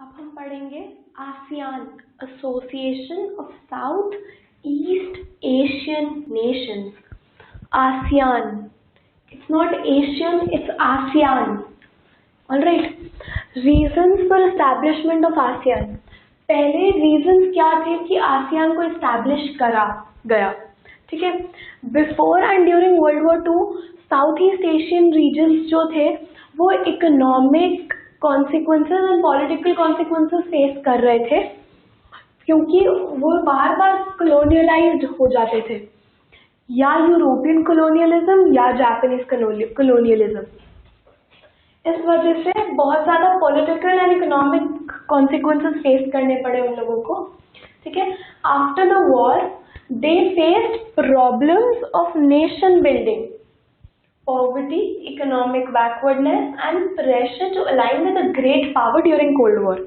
अब हम पढ़ेंगे ASEAN, association of south east Asian Nations. ASEAN, it's not Asian, it's ASEAN. Alright. Reasons for establishment of ASEAN. पहले reasons क्या थे कि आसियान को इस्टेब्लिश करा गया. ठीक है. Before and during world war two south east Asian regions जो थे वो economic consequences and political consequences face कर रहे थे क्योंकि वो बार बार कॉलोनियलाइज्ड हो जाते थे, या यूरोपियन कॉलोनियलिज्म या जापानीज कॉलोनियलिज्म. इस वजह से बहुत ज़्यादा political and economic consequences face करने पड़े उन लोगों को. ठीक है. After the war they faced problems of nation building, poverty, economic backwardness and pressure to align with a great power during cold war.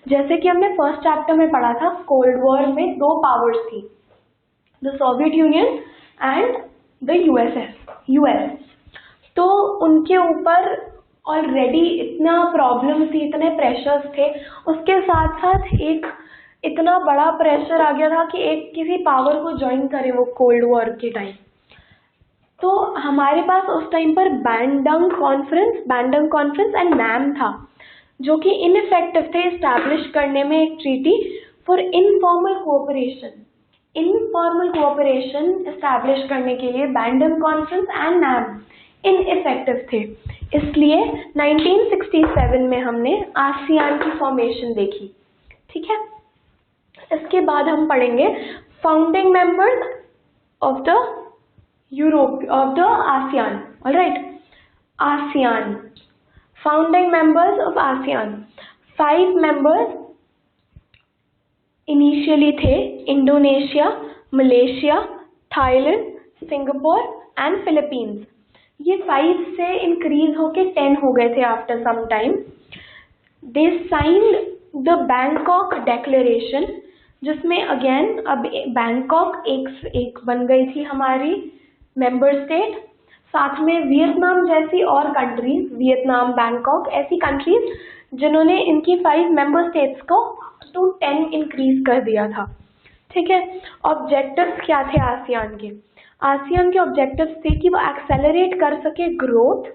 जैसे कि हमने फर्स्ट चैप्टर में पढ़ा था, कोल्ड वॉर में दो पावर्स थी, the Soviet union and the US. तो उनके ऊपर ऑलरेडी इतना प्रॉब्लम थी, इतने प्रेशर्स थे, उसके साथ साथ एक इतना बड़ा प्रेशर आ गया था कि एक किसी पावर को ज्वाइन करे वो कोल्ड वॉर के टाइम. तो हमारे पास उस टाइम पर बैंडंग कॉन्फ्रेंस एंड नैम था जो कि इनइफेक्टिव थे इस्टेब्लिश करने में एक treaty for informal cooperation establish करने के लिए बैंडंग कॉन्फ्रेंस एंड नैम इनइफेक्टिव थे. इसलिए 1967 में हमने आसियान की फॉर्मेशन देखी. ठीक है. इसके बाद हम पढ़ेंगे founding members of the ASEAN. All right. ASEAN. Founding members of ASEAN. 5 members initially थे Indonesia, Malaysia, Thailand, Singapore and Philippines. ये 5 से इंक्रीज होके 10 हो गए थे after some time. They signed the Bangkok declaration, जिसमें अगेन अब बैंकॉक एक बन गई थी हमारी मेंबर स्टेट. साथ में वियतनाम जैसी और कंट्रीज, वियतनाम, बैंकॉक, ऐसी कंट्रीज जिन्होंने इनकी 5 मेंबर स्टेट्स को टू 10 इंक्रीज कर दिया था. ठीक है. ऑब्जेक्टिव्स क्या थे आसियान के? आसियान के ऑब्जेक्टिव्स थे कि वो एक्सेलरेट कर सके growth,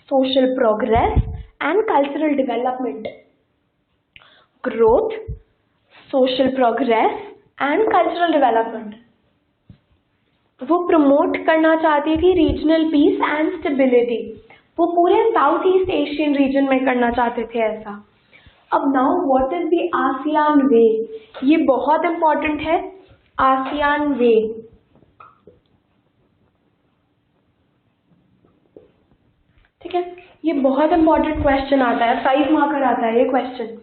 social progress and cultural development. Growth, social progress and cultural development. वो प्रमोट करना चाहती थी रीजनल पीस एंड स्टेबिलिटी. वो पूरे साउथ ईस्ट एशियन रीजन में करना चाहते थे ऐसा. अब now what is the ASEAN way? ये बहुत इंपॉर्टेंट है. आसियान वे, ठीक है, ये बहुत इंपॉर्टेंट क्वेश्चन आता है, 5 मार्कर आता है ये क्वेश्चन.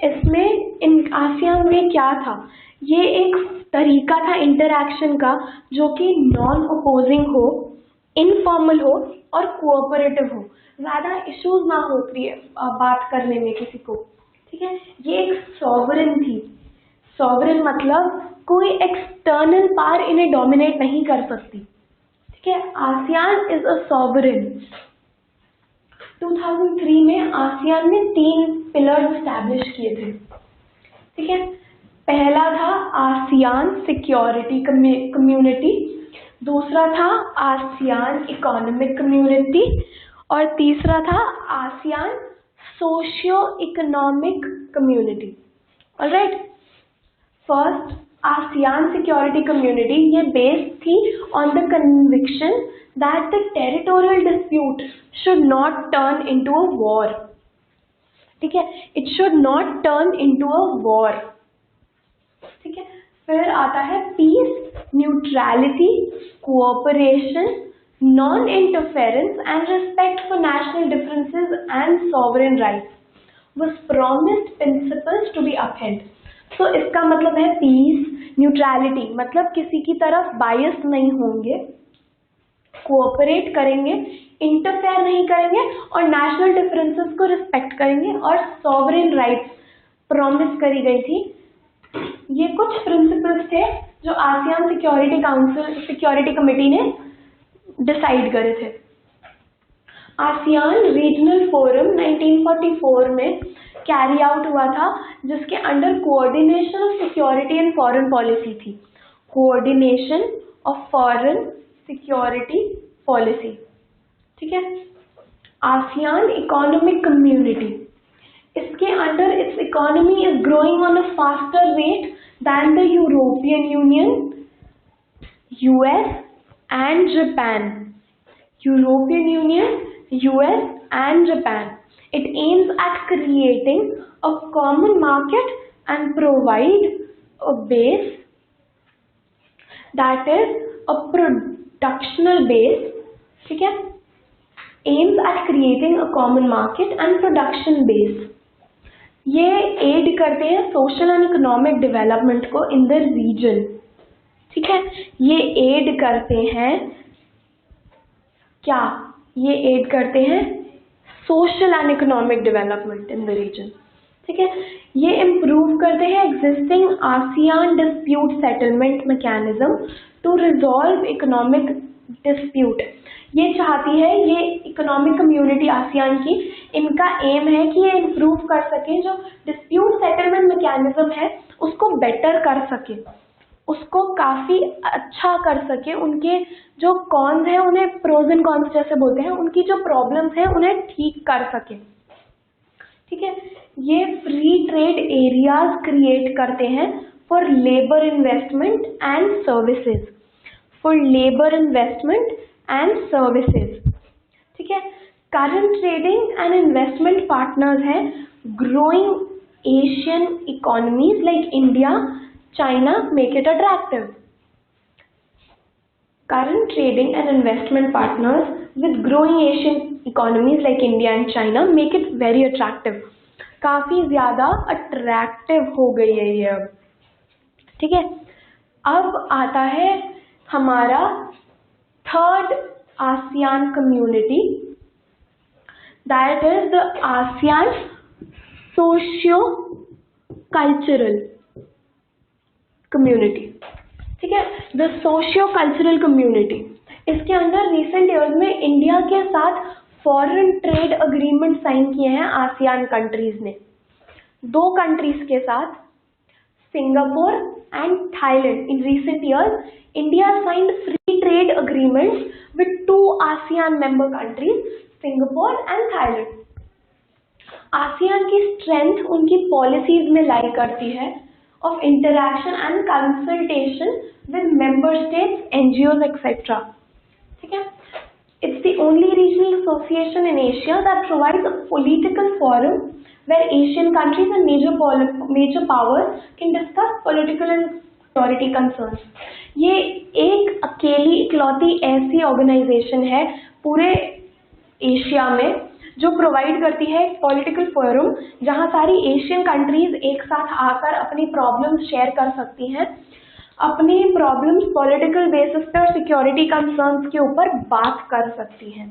इसमें इन आसियान वे क्या था? ये एक तरीका था इंटरैक्शन का जो कि नॉन अपोजिंग हो, इनफॉर्मल हो और कोऑपरेटिव हो. ज़्यादा इश्यूज ना हो बात करने में किसी को. ठीक है. ये एक सॉवरेन थी. सॉवरेन मतलब कोई एक्सटर्नल पावर इन्हें डोमिनेट नहीं कर सकती. ठीक है. ASEAN is a sovereign. 2003 में आसियान ने 3 पिलर्स एस्टैब्लिश किए थे. ठीक है. पहला था आसियान सिक्योरिटी कम्युनिटी, दूसरा था आसियान इकोनॉमिक कम्युनिटी और तीसरा था ASEAN socio economic community. Alright. First, ASEAN security community, ये बेस्ड थी on the conviction that the territorial dispute should not turn into a war. ठीक है. It should not turn into a war. ठीक है. फिर आता है peace, neutrality, cooperation, non interference and respect for national differences and sovereign rights was promised principles to be upheld. तो इसका मतलब है पीस, न्यूट्रलिटी मतलब किसी की तरफ बायस नहीं होंगे, कोऑपरेट करेंगे, इंटरफेयर नहीं करेंगे और नेशनल डिफरेंसेस को रिस्पेक्ट करेंगे और सॉवरेन राइट्स प्रॉमिस करी गई थी. ये कुछ प्रिंसिपल्स थे जो आसियान सिक्योरिटी कमेटी ने डिसाइड करे थे. आसियान रीजनल फोरम 1944 में कैरी आउट हुआ था, जिसके under coordination of security and foreign policy थी। Coordination of foreign security policy, ठीक है। आसियान इकोनॉमिक कम्युनिटी, इसके under its economy is growing on a faster rate than the European Union, US and Japan. European Union, US and Japan. It aims at creating a common market and provide a base, that is a productional base, ठीक है, aims at creating a common market and production base. ये add करते हैं social and economic development को इन the region, ठीक है। ये add करते हैं क्या, ये एड करते हैं social and economic development in the region, ठीक है। ये इम्प्रूव करते हैं existing ASEAN dispute settlement mechanism to resolve economic dispute. ये चाहती है, ये इकोनॉमिक कम्युनिटी आसियान की, इनका एम है कि ये इम्प्रूव कर सके, जो डिस्प्यूट सेटलमेंट मैकेनिज्म है उसको बेटर कर सके, उसको काफ़ी अच्छा कर सके, उनके जो कॉन्स हैं उन्हें प्रोज एंड कॉन्स जैसे बोलते हैं, उनकी जो प्रॉब्लम्स हैं उन्हें ठीक कर सके, ठीक है। ये फ्री ट्रेड एरियाज क्रिएट करते हैं for labour investment and services, for labour investment and services, ठीक है। Current trading and investment partners हैं growing Asian economies like India, China, make it attractive. Current trading and investment partners with growing Asian economies like India and China make it very attractive. काफी ज्यादा attractive हो गई है ये अब, ठीक है। अब आता है हमारा third ASEAN community, that is the ASEAN socio cultural community, ठीक है। द सोशियो कल्चरल कम्युनिटी, इसके अंदर रिसेंट ईयर्स में इंडिया के साथ फॉरेन ट्रेड अग्रीमेंट साइन किए हैं आसियान कंट्रीज ने, 2 कंट्रीज के साथ, Singapore and Thailand. In recent years India signed free trade agreements with 2 ASEAN member countries, Singapore and Thailand. ASEAN की स्ट्रेंथ उनकी पॉलिसीज में लाई करती है of interaction and consultation with member states, NGOs, etc. ठीक है? It's the only regional association in Asia that provides a political forum where Asian countries and major powers can discuss political and security concerns. ये एक अकेली इकलौती ऐसी organisation है पूरे Asia में जो प्रोवाइड करती है एक पॉलिटिकल फोरम जहां सारी एशियन कंट्रीज एक साथ आकर अपनी प्रॉब्लम्स शेयर कर सकती हैं, अपनी प्रॉब्लम्स पॉलिटिकल बेसिस पे और सिक्योरिटी कंसर्न्स के ऊपर बात कर सकती हैं।